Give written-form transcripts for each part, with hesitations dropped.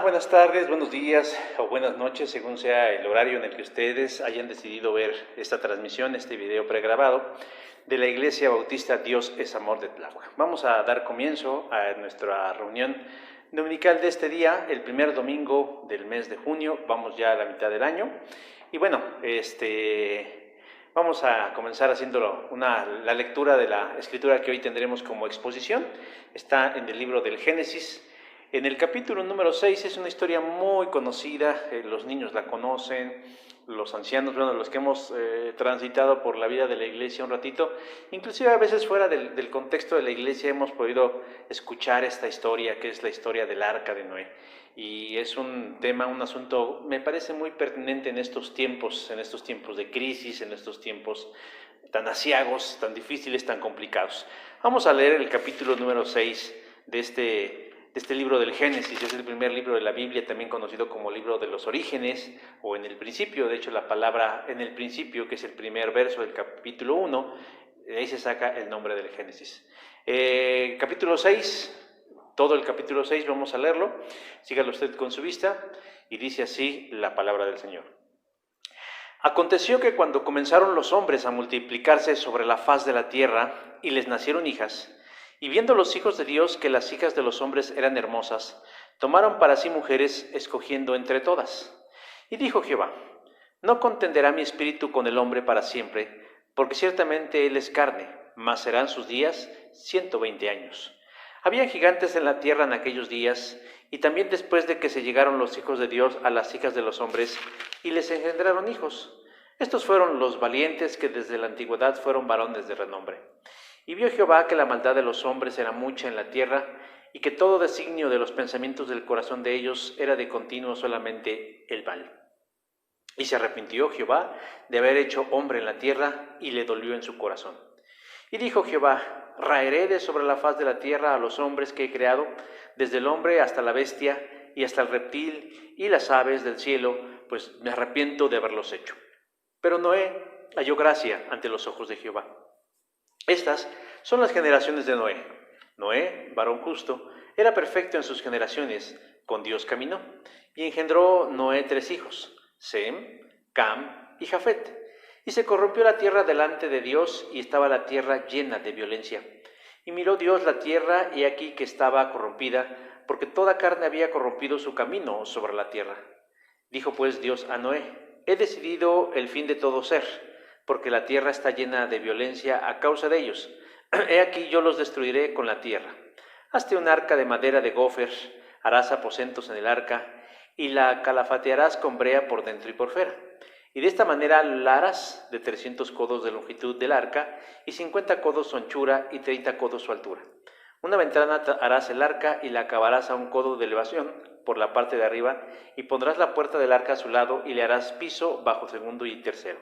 buenas tardes, buenos días o buenas noches, según sea el horario en el que ustedes hayan decidido ver esta transmisión, este video pregrabado de la Iglesia Bautista Dios es Amor de Tláhuac. Vamos a dar comienzo a nuestra reunión dominical de este día, el primer domingo del mes de junio, vamos ya a la mitad del año. Y bueno, vamos a comenzar haciendo la lectura de la escritura que hoy tendremos como exposición. Está en el libro del Génesis. En el capítulo número 6 es una historia muy conocida, los niños la conocen, los ancianos, bueno, los que hemos transitado por la vida de la iglesia un ratito, inclusive a veces fuera del contexto de la iglesia hemos podido escuchar esta historia, que es la historia del arca de Noé. Y es un tema, un asunto, me parece muy pertinente en estos tiempos de crisis, en estos tiempos tan aciagos, tan difíciles, tan complicados. Vamos a leer el capítulo número 6 de este libro del Génesis. Es el primer libro de la Biblia, también conocido como libro de los orígenes, o en el principio. De hecho, la palabra en el principio, que es el primer verso del capítulo 1, de ahí se saca el nombre del Génesis. Capítulo 6, todo el capítulo 6, vamos a leerlo. Sígalo usted con su vista, y dice así la palabra del Señor. Aconteció que cuando comenzaron los hombres a multiplicarse sobre la faz de la tierra, y les nacieron hijas, y viendo los hijos de Dios que las hijas de los hombres eran hermosas, tomaron para sí mujeres, escogiendo entre todas. Y dijo Jehová: no contenderá mi espíritu con el hombre para siempre, porque ciertamente él es carne, mas serán sus días 120 años. Había gigantes en la tierra en aquellos días, y también después de que se llegaron los hijos de Dios a las hijas de los hombres, y les engendraron hijos. Estos fueron los valientes que desde la antigüedad fueron varones de renombre. Y vio Jehová que la maldad de los hombres era mucha en la tierra, y que todo designio de los pensamientos del corazón de ellos era de continuo solamente el mal. Y se arrepintió Jehová de haber hecho hombre en la tierra, y le dolió en su corazón. Y dijo Jehová: raeré de sobre la faz de la tierra a los hombres que he creado, desde el hombre hasta la bestia, y hasta el reptil, y las aves del cielo, pues me arrepiento de haberlos hecho. Pero Noé halló gracia ante los ojos de Jehová. Estas son las generaciones de Noé. Noé, varón justo, era perfecto en sus generaciones, con Dios caminó, y engendró Noé 3 hijos, Sem, Cam y Jafet. Y se corrompió la tierra delante de Dios, y estaba la tierra llena de violencia. Y miró Dios la tierra, y aquí que estaba corrompida, porque toda carne había corrompido su camino sobre la tierra. Dijo pues Dios a Noé: he decidido el fin de todo ser, porque la tierra está llena de violencia a causa de ellos. He aquí yo los destruiré con la tierra. Hazte un arca de madera de gofer, harás aposentos en el arca, y la calafatearás con brea por dentro y por fuera. Y de esta manera la harás de 300 codos de longitud del arca, y 50 codos su anchura, y 30 codos su altura. Una ventana harás el arca, y la acabarás a 1 codo de elevación por la parte de arriba, y pondrás la puerta del arca a su lado, y le harás piso bajo segundo y tercero.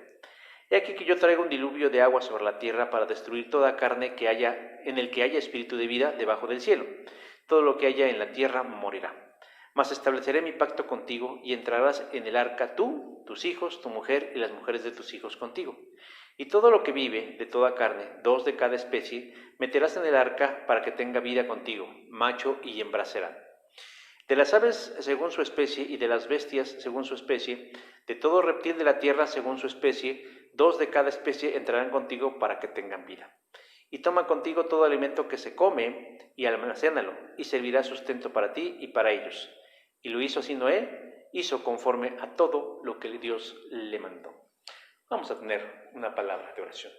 He aquí que yo traigo un diluvio de agua sobre la tierra para destruir toda carne que haya, en el que haya espíritu de vida debajo del cielo. Todo lo que haya en la tierra morirá. Mas estableceré mi pacto contigo, y entrarás en el arca tú, tus hijos, tu mujer y las mujeres de tus hijos contigo. Y todo lo que vive de toda carne, 2 de cada especie, meterás en el arca para que tenga vida contigo, macho y hembra serán. De las aves según su especie, y de las bestias según su especie, de todo reptil de la tierra según su especie, 2 de cada especie entrarán contigo para que tengan vida. Y toma contigo todo alimento que se come, y almacénalo, y servirá sustento para ti y para ellos. Y lo hizo así Noé, hizo conforme a todo lo que Dios le mandó. Vamos a tener una palabra de oración.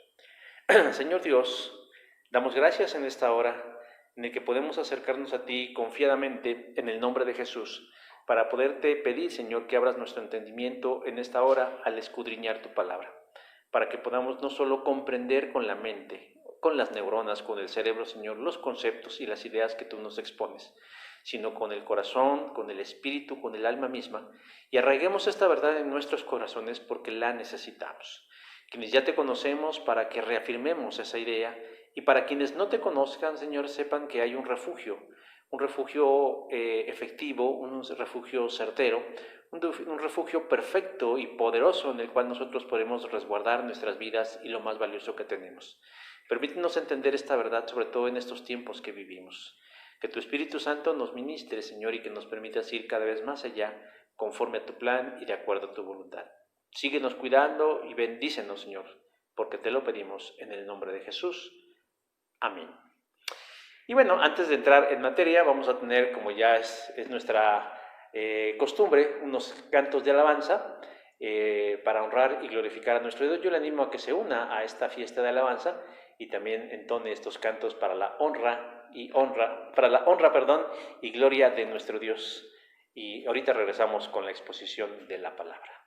Señor Dios, damos gracias en esta hora en el que podemos acercarnos a ti confiadamente en el nombre de Jesús, para poderte pedir, Señor, que abras nuestro entendimiento en esta hora al escudriñar tu palabra, para que podamos no solo comprender con la mente, con las neuronas, con el cerebro, Señor, los conceptos y las ideas que tú nos expones, sino con el corazón, con el espíritu, con el alma misma, y arraiguemos esta verdad en nuestros corazones porque la necesitamos. Quienes ya te conocemos, para que reafirmemos esa idea, y para quienes no te conozcan, Señor, sepan que hay un refugio efectivo, un refugio certero, un refugio perfecto y poderoso en el cual nosotros podemos resguardar nuestras vidas y lo más valioso que tenemos. Permítenos entender esta verdad, sobre todo en estos tiempos que vivimos. Que tu Espíritu Santo nos ministre, Señor, y que nos permitas ir cada vez más allá, conforme a tu plan y de acuerdo a tu voluntad. Síguenos cuidando y bendícenos, Señor, porque te lo pedimos en el nombre de Jesús. Amén. Y bueno, antes de entrar en materia, vamos a tener, como ya es nuestra costumbre, unos cantos de alabanza para honrar y glorificar a nuestro Dios. Yo le animo a que se una a esta fiesta de alabanza y también entone estos cantos para la honra y gloria de nuestro Dios. Y ahorita regresamos con la exposición de la palabra.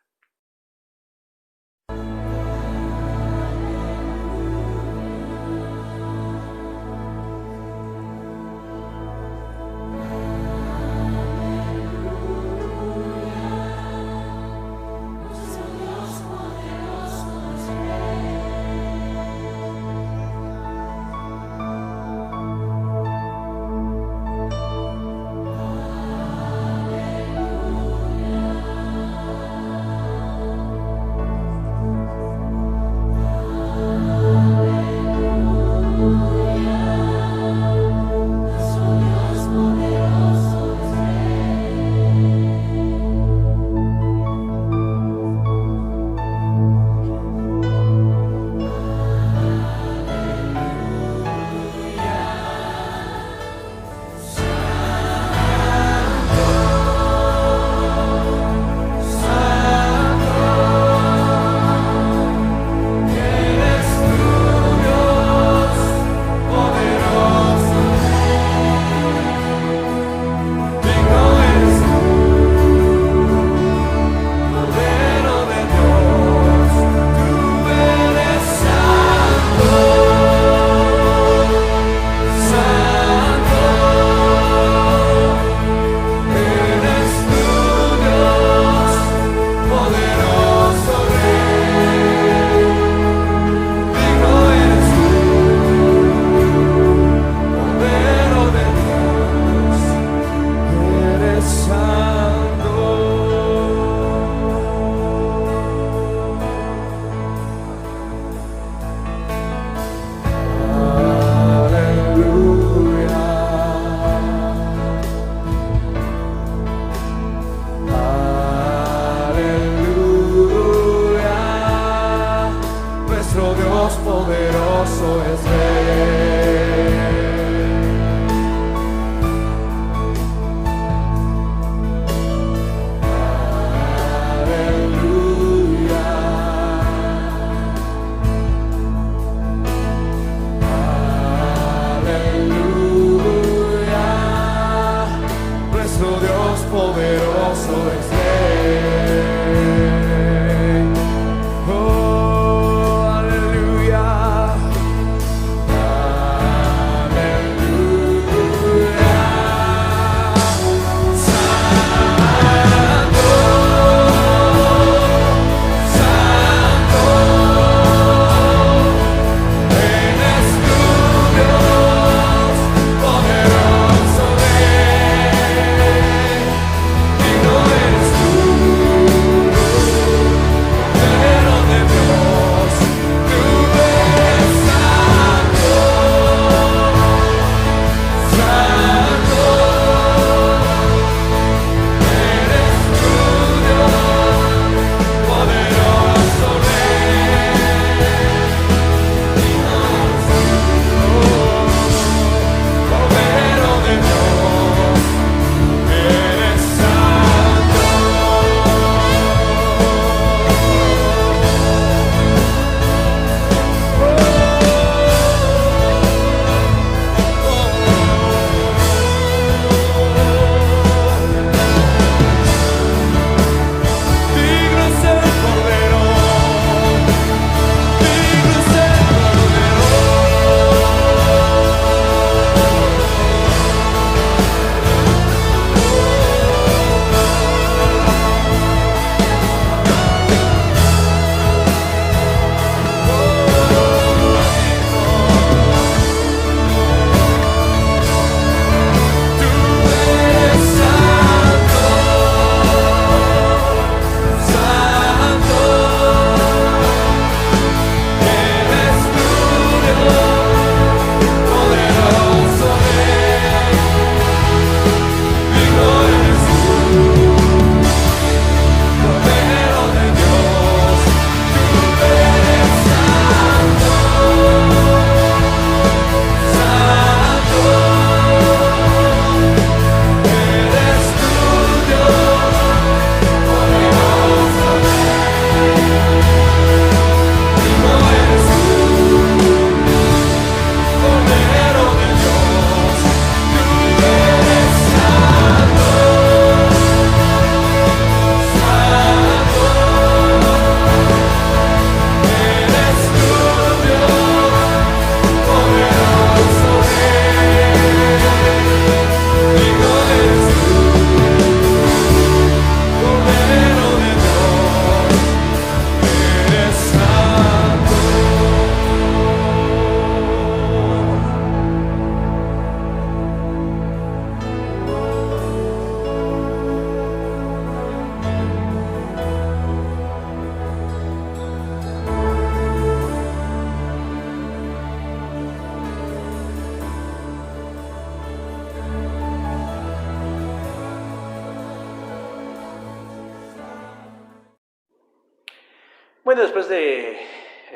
Bueno, después de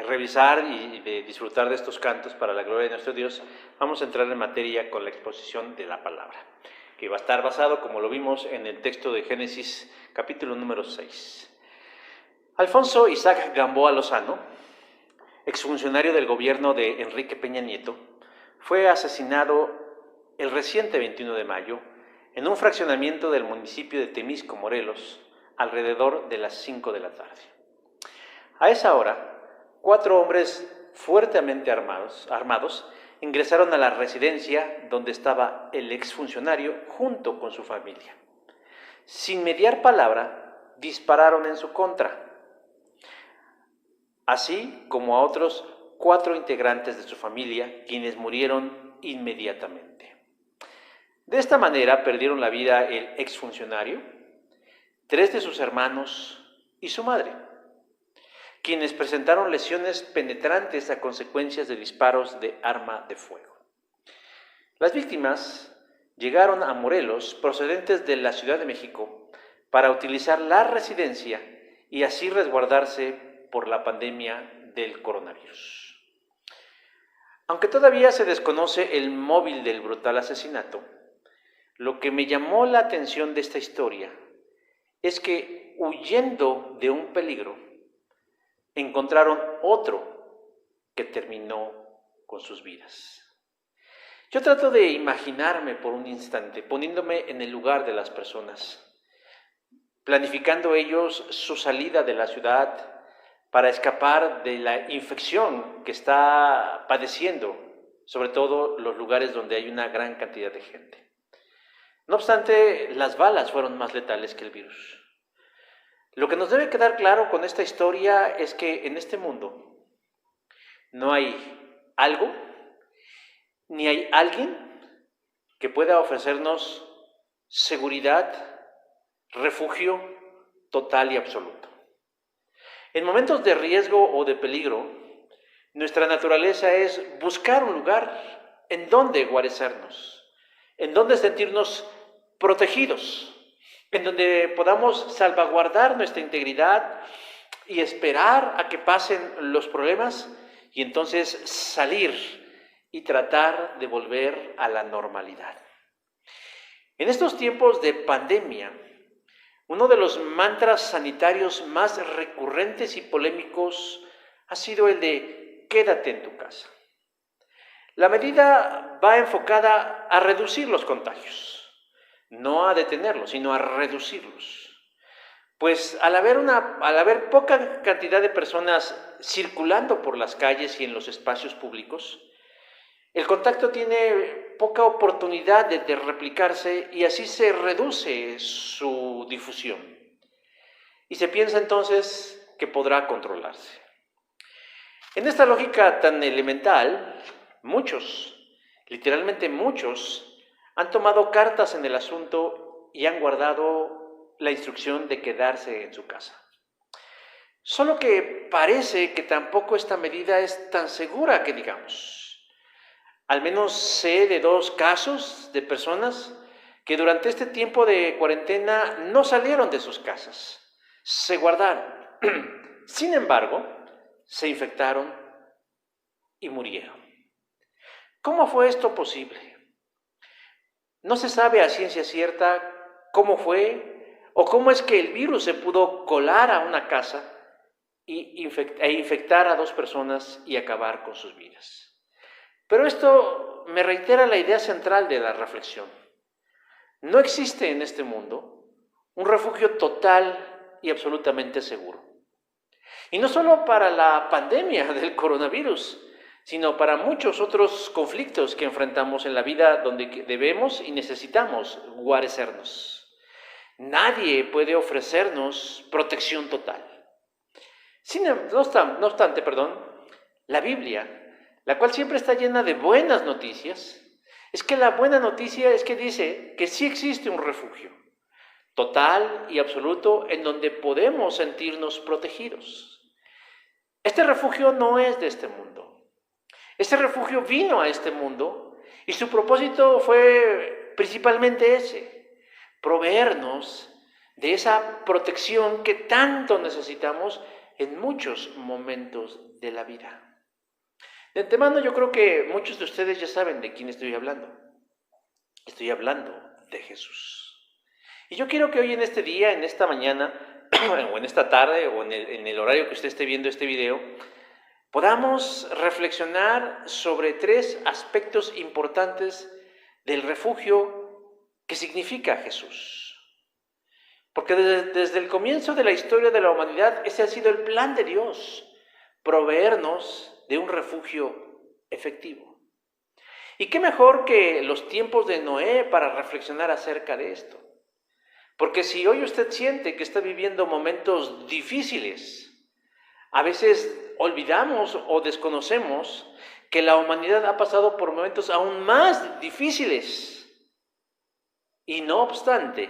revisar y de disfrutar de estos cantos para la gloria de nuestro Dios, vamos a entrar en materia con la exposición de la palabra, que va a estar basado, como lo vimos, en el texto de Génesis, capítulo número 6. Alfonso Isaac Gamboa Lozano, exfuncionario del gobierno de Enrique Peña Nieto, fue asesinado el reciente 21 de mayo en un fraccionamiento del municipio de Temisco, Morelos, alrededor de las 5 de la tarde. A esa hora, 4 hombres fuertemente armados ingresaron a la residencia donde estaba el exfuncionario junto con su familia. Sin mediar palabra, dispararon en su contra, así como a otros 4 integrantes de su familia, quienes murieron inmediatamente. De esta manera perdieron la vida el exfuncionario, 3 de sus hermanos y su madre, quienes presentaron lesiones penetrantes a consecuencias de disparos de arma de fuego. Las víctimas llegaron a Morelos procedentes de la Ciudad de México para utilizar la residencia y así resguardarse por la pandemia del coronavirus. Aunque todavía se desconoce el móvil del brutal asesinato, lo que me llamó la atención de esta historia es que, huyendo de un peligro, encontraron otro que terminó con sus vidas. Yo trato de imaginarme por un instante, poniéndome en el lugar de las personas, planificando ellos su salida de la ciudad para escapar de la infección que está padeciendo, sobre todo los lugares donde hay una gran cantidad de gente. No obstante, las balas fueron más letales que el virus. Lo que nos debe quedar claro con esta historia es que en este mundo no hay algo ni hay alguien que pueda ofrecernos seguridad, refugio total y absoluto. En momentos de riesgo o de peligro, nuestra naturaleza es buscar un lugar en donde guarecernos, en donde sentirnos protegidos, en donde podamos salvaguardar nuestra integridad y esperar a que pasen los problemas y entonces salir y tratar de volver a la normalidad. En estos tiempos de pandemia, uno de los mantras sanitarios más recurrentes y polémicos ha sido el de quédate en tu casa. La medida va enfocada a reducir los contagios, no a detenerlos, sino a reducirlos. Pues al haber poca cantidad de personas circulando por las calles y en los espacios públicos, el contacto tiene poca oportunidad de replicarse y así se reduce su difusión. Y se piensa entonces que podrá controlarse. En esta lógica tan elemental, muchos, literalmente muchos, han tomado cartas en el asunto y han guardado la instrucción de quedarse en su casa. Solo que parece que tampoco esta medida es tan segura que digamos. Al menos sé de 2 casos de personas que durante este tiempo de cuarentena no salieron de sus casas, se guardaron. Sin embargo, se infectaron y murieron. ¿Cómo fue esto posible? No se sabe a ciencia cierta cómo fue o cómo es que el virus se pudo colar a una casa e infectar a 2 personas y acabar con sus vidas. Pero esto me reitera la idea central de la reflexión. No existe en este mundo un refugio total y absolutamente seguro. Y no solo para la pandemia del coronavirus, sino para muchos otros conflictos que enfrentamos en la vida donde debemos y necesitamos guarecernos. Nadie puede ofrecernos protección total. No obstante, la Biblia, la cual siempre está llena de buenas noticias, es que la buena noticia es que dice que sí existe un refugio total y absoluto en donde podemos sentirnos protegidos. Este refugio no es de este mundo. Este refugio vino a este mundo y su propósito fue principalmente ese, proveernos de esa protección que tanto necesitamos en muchos momentos de la vida. De antemano yo creo que muchos de ustedes ya saben de quién estoy hablando. Estoy hablando de Jesús. Y yo quiero que hoy en este día, en esta mañana, o en esta tarde, o en el horario que usted esté viendo este video, podamos reflexionar sobre 3 aspectos importantes del refugio que significa Jesús. Porque desde el comienzo de la historia de la humanidad, ese ha sido el plan de Dios, proveernos de un refugio efectivo. ¿Y qué mejor que los tiempos de Noé para reflexionar acerca de esto? Porque si hoy usted siente que está viviendo momentos difíciles, a veces olvidamos o desconocemos que la humanidad ha pasado por momentos aún más difíciles. Y no obstante,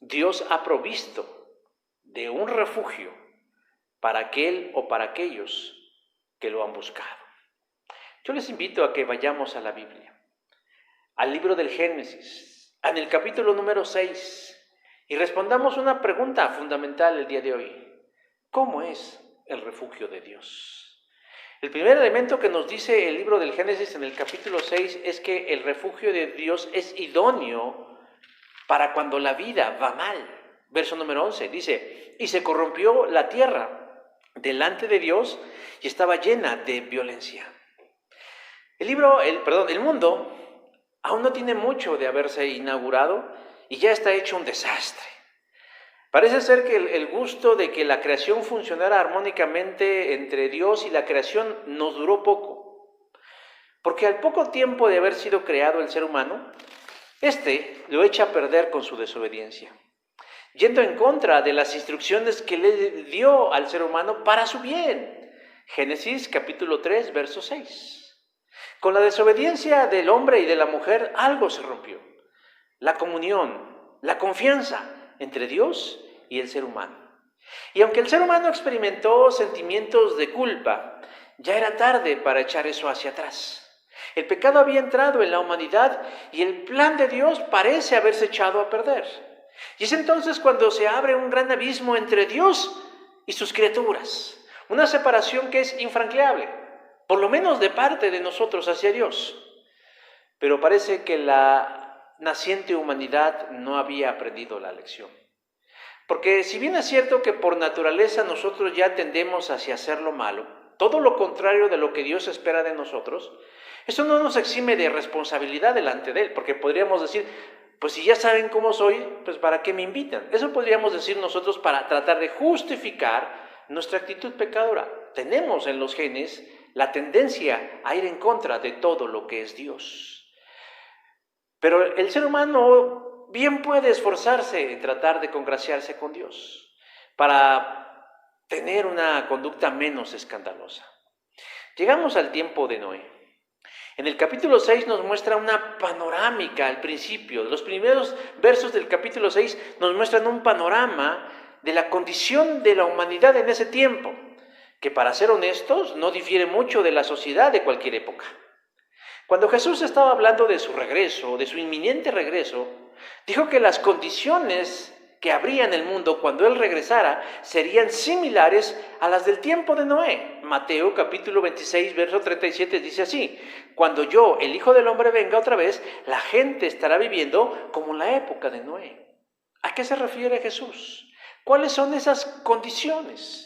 Dios ha provisto de un refugio para aquel o para aquellos que lo han buscado. Yo les invito a que vayamos a la Biblia, al libro del Génesis, en el capítulo número 6, y respondamos una pregunta fundamental el día de hoy. ¿Cómo es el refugio de Dios? El primer elemento que nos dice el libro del Génesis en el capítulo 6 es que el refugio de Dios es idóneo para cuando la vida va mal. Verso número 11 dice, y se corrompió la tierra delante de Dios y estaba llena de violencia. El mundo aún no tiene mucho de haberse inaugurado y ya está hecho un desastre. Parece ser que el gusto de que la creación funcionara armónicamente entre Dios y la creación nos duró poco. Porque al poco tiempo de haber sido creado el ser humano, lo echa a perder con su desobediencia, yendo en contra de las instrucciones que le dio al ser humano para su bien. Génesis capítulo 3, verso 6. Con la desobediencia del hombre y de la mujer, algo se rompió. La comunión, la confianza entre Dios y el ser humano. Y aunque el ser humano experimentó sentimientos de culpa, ya era tarde para echar eso hacia atrás. El pecado había entrado en la humanidad y el plan de Dios parece haberse echado a perder. Y es entonces cuando se abre un gran abismo entre Dios y sus criaturas. Una separación que es infranqueable, por lo menos de parte de nosotros hacia Dios. Pero parece que la naciente humanidad no había aprendido la lección. Porque si bien es cierto que por naturaleza nosotros ya tendemos hacia hacer lo malo, todo lo contrario de lo que Dios espera de nosotros, eso no nos exime de responsabilidad delante de Él, porque podríamos decir, pues si ya saben cómo soy, pues ¿para qué me invitan? Eso podríamos decir nosotros para tratar de justificar nuestra actitud pecadora. Tenemos en los genes la tendencia a ir en contra de todo lo que es Dios. Pero el ser humano bien puede esforzarse en tratar de congraciarse con Dios para tener una conducta menos escandalosa. Llegamos al tiempo de Noé. En el capítulo 6 nos muestra una panorámica al principio. Los primeros versos del capítulo 6 nos muestran un panorama de la condición de la humanidad en ese tiempo, que para ser honestos no difiere mucho de la sociedad de cualquier época. Cuando Jesús estaba hablando de su regreso, de su inminente regreso, dijo que las condiciones que habría en el mundo cuando Él regresara serían similares a las del tiempo de Noé. Mateo capítulo 26, verso 37 dice así: cuando yo, el Hijo del Hombre, venga otra vez, la gente estará viviendo como en la época de Noé. ¿A qué se refiere Jesús? ¿Cuáles son esas condiciones?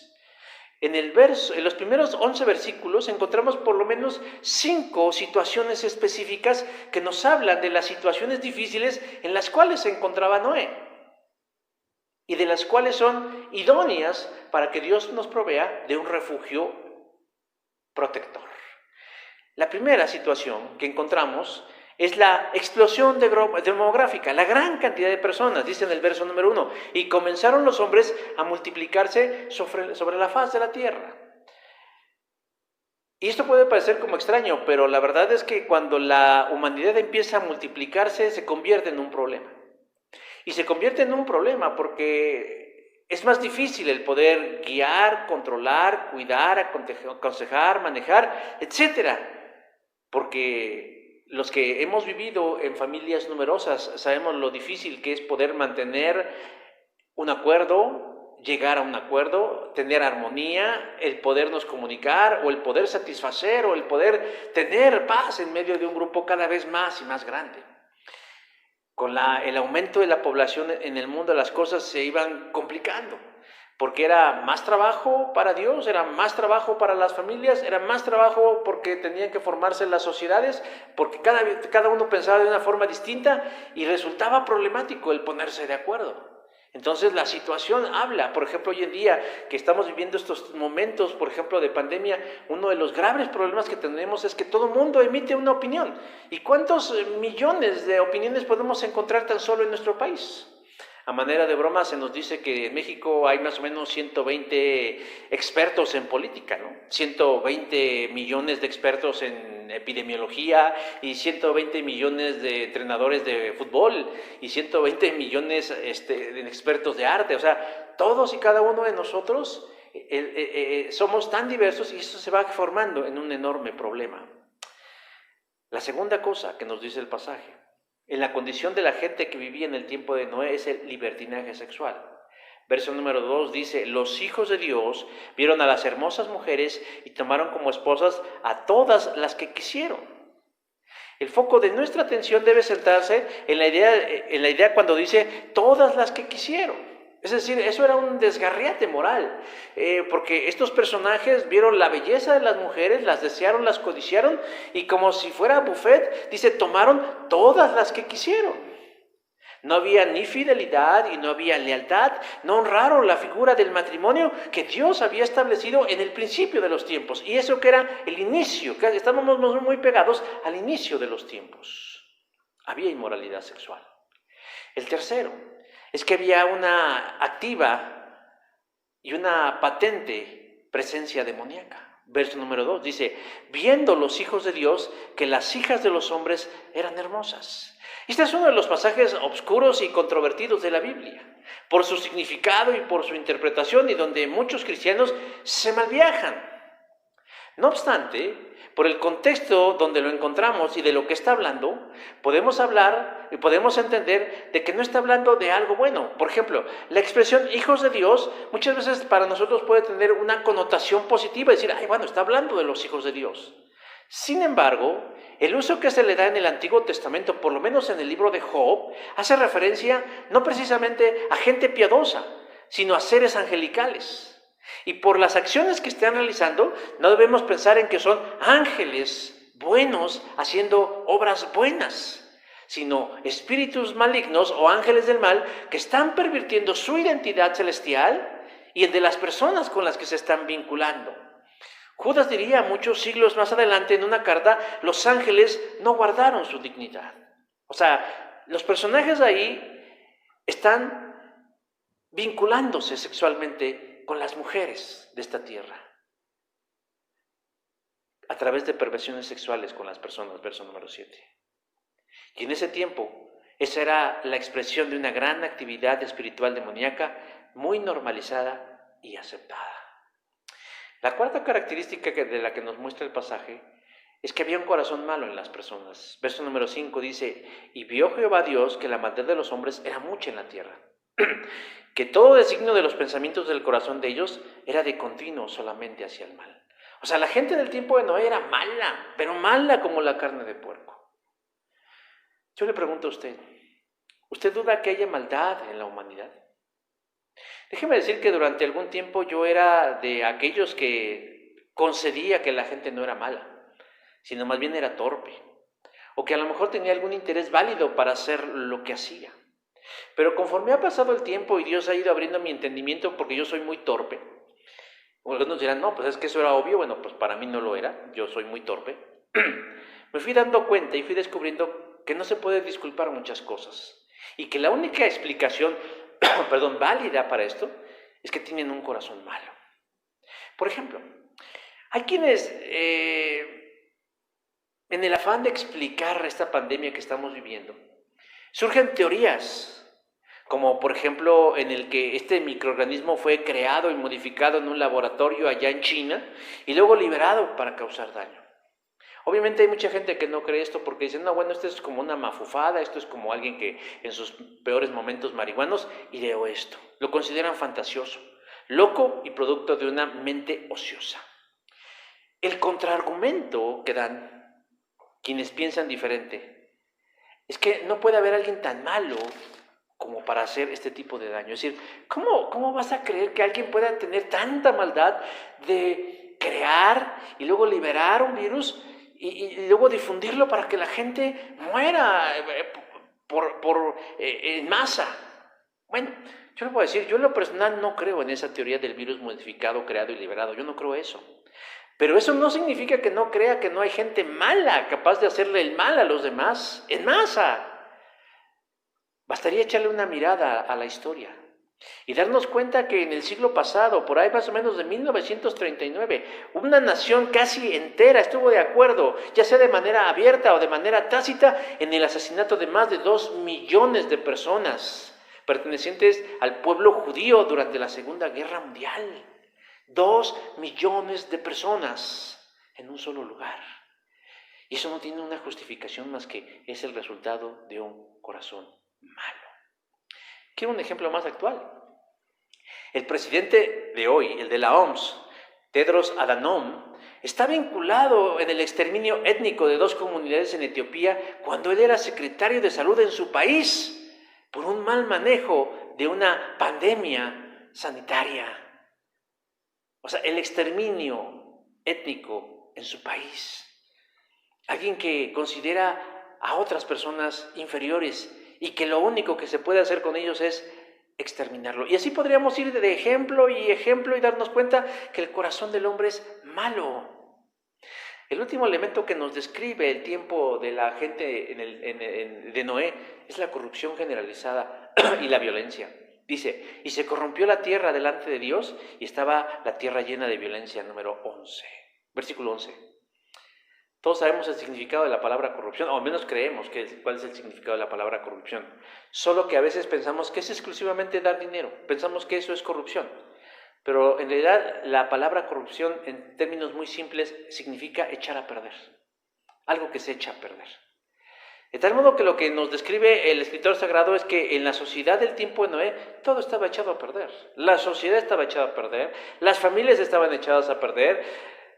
En los primeros 11 versículos encontramos por lo menos 5 situaciones específicas que nos hablan de las situaciones difíciles en las cuales se encontraba Noé y de las cuales son idóneas para que Dios nos provea de un refugio protector. La primera situación que encontramos es la explosión demográfica, la gran cantidad de personas, dice en el verso número 1, y comenzaron los hombres a multiplicarse sobre la faz de la tierra. Y esto puede parecer como extraño, pero la verdad es que cuando la humanidad empieza a multiplicarse, se convierte en un problema. Y se convierte en un problema porque es más difícil el poder guiar, controlar, cuidar, aconsejar, manejar, etc. Porque los que hemos vivido en familias numerosas sabemos lo difícil que es poder mantener un acuerdo, llegar a un acuerdo, tener armonía, el podernos comunicar o el poder satisfacer o el poder tener paz en medio de un grupo cada vez más y más grande. Con el aumento de la población en el mundo, las cosas se iban complicando, porque era más trabajo para Dios, era más trabajo para las familias, era más trabajo porque tenían que formarse las sociedades, porque cada uno pensaba de una forma distinta y resultaba problemático el ponerse de acuerdo. Entonces la situación habla, por ejemplo, hoy en día que estamos viviendo estos momentos, por ejemplo, de pandemia, uno de los graves problemas que tenemos es que todo el mundo emite una opinión. ¿Y cuántos millones de opiniones podemos encontrar tan solo en nuestro país? A manera de broma se nos dice que en México hay más o menos 120 expertos en política, ¿no? 120 millones de expertos en epidemiología y 120 millones de entrenadores de fútbol y 120 millones de expertos de arte. O sea, todos y cada uno de nosotros somos tan diversos y eso se va formando en un enorme problema. La segunda cosa que nos dice el pasaje: en la condición de la gente que vivía en el tiempo de Noé es el libertinaje sexual. Verso número 2 dice: los hijos de Dios vieron a las hermosas mujeres y tomaron como esposas a todas las que quisieron. El foco de nuestra atención debe centrarse en la idea cuando dice todas las que quisieron. Es decir, eso era un desgarriate moral, porque estos personajes vieron la belleza de las mujeres, las desearon, las codiciaron, y como si fuera buffet, dice, tomaron todas las que quisieron. No había ni fidelidad y no había lealtad, no honraron la figura del matrimonio que Dios había establecido en el principio de los tiempos, y eso que era el inicio, que estábamos muy pegados al inicio de los tiempos. Había inmoralidad sexual. El tercero es que había una activa y una patente presencia demoníaca. Verso número 2 dice: viendo los hijos de Dios que las hijas de los hombres eran hermosas. Este es uno de los pasajes oscuros y controvertidos de la Biblia, por su significado y por su interpretación, y donde muchos cristianos se malviajan. No obstante, por el contexto donde lo encontramos y de lo que está hablando, podemos hablar y podemos entender de que no está hablando de algo bueno. Por ejemplo, la expresión hijos de Dios muchas veces para nosotros puede tener una connotación positiva, decir, ay, bueno, está hablando de los hijos de Dios. Sin embargo, el uso que se le da en el Antiguo Testamento, por lo menos en el libro de Job, hace referencia no precisamente a gente piadosa, sino a seres angelicales. Y por las acciones que están realizando, no debemos pensar en que son ángeles buenos haciendo obras buenas, sino espíritus malignos o ángeles del mal que están pervirtiendo su identidad celestial y el de las personas con las que se están vinculando. Judas diría muchos siglos más adelante en una carta: los ángeles no guardaron su dignidad. O sea, los personajes ahí están vinculándose sexualmente con las mujeres de esta tierra, a través de perversiones sexuales con las personas, verso número 7. Y en ese tiempo, esa era la expresión de una gran actividad espiritual demoníaca, muy normalizada y aceptada. La cuarta característica de la que nos muestra el pasaje es que había un corazón malo en las personas. Verso número 5 dice: y vio Jehová Dios que la maldad de los hombres era mucha en la tierra, que todo designio de los pensamientos del corazón de ellos era de continuo solamente hacia el mal. O sea, la gente del tiempo de Noé era mala, pero mala como la carne de puerco. Yo le pregunto a usted, ¿usted duda que haya maldad en la humanidad? Déjeme decir que durante algún tiempo yo era de aquellos que concedía que la gente no era mala, sino más bien era torpe, o que a lo mejor tenía algún interés válido para hacer lo que hacía. Pero conforme ha pasado el tiempo y Dios ha ido abriendo mi entendimiento, porque yo soy muy torpe, algunos dirán, no, pues es que eso era obvio. Bueno, pues para mí no lo era, yo soy muy torpe. Me fui dando cuenta y fui descubriendo que no se puede disculpar muchas cosas, y que la única explicación válida para esto es que tienen un corazón malo. Por ejemplo, hay quienes en el afán de explicar esta pandemia que estamos viviendo, surgen teorías, como por ejemplo en el que este microorganismo fue creado y modificado en un laboratorio allá en China y luego liberado para causar daño. Obviamente hay mucha gente que no cree esto porque dicen, no, bueno, esto es como una mafufada, esto es como alguien que en sus peores momentos marihuanos ideó esto. Lo consideran fantasioso. loco y producto de una mente ociosa. El contraargumento que dan quienes piensan diferente es que no puede haber alguien tan malo como para hacer este tipo de daño. Es decir, ¿cómo vas a creer que alguien pueda tener tanta maldad de crear y luego liberar un virus y luego difundirlo para que la gente muera en masa? Bueno, yo le puedo decir, yo en lo personal no creo en esa teoría del virus modificado, creado y liberado. Yo no creo eso. Pero eso no significa que no crea que no hay gente mala capaz de hacerle el mal a los demás en masa. Bastaría echarle una mirada a la historia y darnos cuenta que en el siglo pasado, por ahí más o menos de 1939, una nación casi entera estuvo de acuerdo, ya sea de manera abierta o de manera tácita, en el asesinato de más de 2 millones de personas pertenecientes al pueblo judío durante la Segunda Guerra Mundial. 2 millones de personas en un solo lugar. Y eso no tiene una justificación más que es el resultado de un corazón malo. Quiero un ejemplo más actual. El presidente de hoy, el de la OMS, Tedros Adhanom, está vinculado en el exterminio étnico de 2 comunidades en Etiopía cuando él era secretario de salud en su país por un mal manejo de una pandemia sanitaria. O sea, el exterminio étnico en su país. Alguien que considera a otras personas inferiores y que lo único que se puede hacer con ellos es exterminarlo. Y así podríamos ir de ejemplo y darnos cuenta que el corazón del hombre es malo. El último elemento que nos describe el tiempo de la gente de Noé es la corrupción generalizada y la violencia. Dice, y se corrompió la tierra delante de Dios y estaba la tierra llena de violencia, número 11, versículo 11. Todos sabemos el significado de la palabra corrupción, o al menos creemos cuál es el significado de la palabra corrupción. Solo que a veces pensamos que es exclusivamente dar dinero, pensamos que eso es corrupción. Pero en realidad la palabra corrupción, en términos muy simples, significa echar a perder. Algo que se echa a perder. De tal modo que lo que nos describe el escritor sagrado es que en la sociedad del tiempo de Noé todo estaba echado a perder. La sociedad estaba echada a perder, las familias estaban echadas a perder,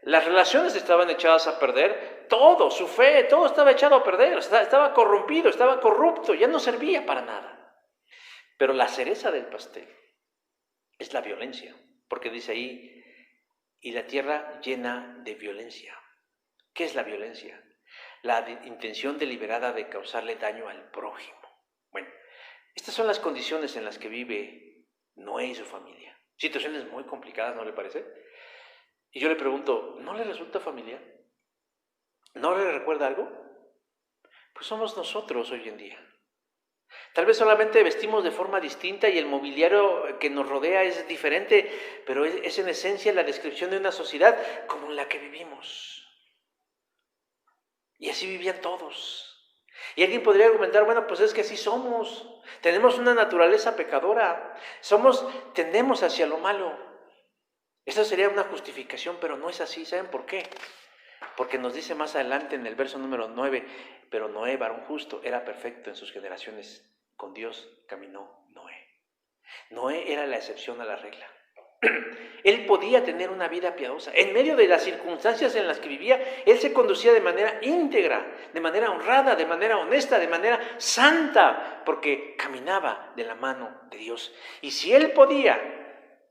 las relaciones estaban echadas a perder, todo, su fe, todo estaba echado a perder, estaba corrompido, estaba corrupto, ya no servía para nada. Pero la cereza del pastel es la violencia, porque dice ahí, y la tierra llena de violencia. ¿Qué es la violencia? La intención deliberada de causarle daño al prójimo. Bueno, estas son las condiciones en las que vive Noé y su familia. Situaciones muy complicadas, ¿no le parece? Y yo le pregunto, ¿no le resulta familiar? ¿No le recuerda algo? Pues somos nosotros hoy en día. Tal vez solamente vestimos de forma distinta y el mobiliario que nos rodea es diferente, pero es en esencia la descripción de una sociedad como la que vivimos. Y así vivían todos. Y alguien podría argumentar, bueno, pues es que así somos. Tenemos una naturaleza pecadora. Tendemos hacia lo malo. Esa sería una justificación, pero no es así. ¿Saben por qué? Porque nos dice más adelante en el verso número 9, pero Noé, varón justo, era perfecto en sus generaciones. Con Dios caminó Noé. Noé era la excepción a la regla. Él podía tener una vida piadosa. En medio de las circunstancias en las que vivía, él se conducía de manera íntegra, de manera honrada, de manera honesta, de manera santa, porque caminaba de la mano de Dios. Y si él podía,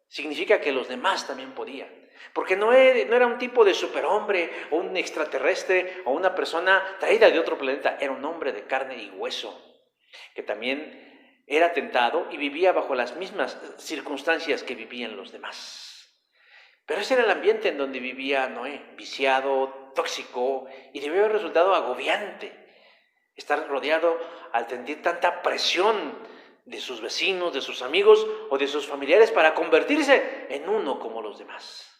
significa que los demás también podían. Porque no era un tipo de superhombre o un extraterrestre o una persona traída de otro planeta. Era un hombre de carne y hueso que también era tentado y vivía bajo las mismas circunstancias que vivían los demás. Pero ese era el ambiente en donde vivía Noé, viciado, tóxico, y debió haber resultado agobiante estar rodeado al sentir tanta presión de sus vecinos, de sus amigos o de sus familiares para convertirse en uno como los demás.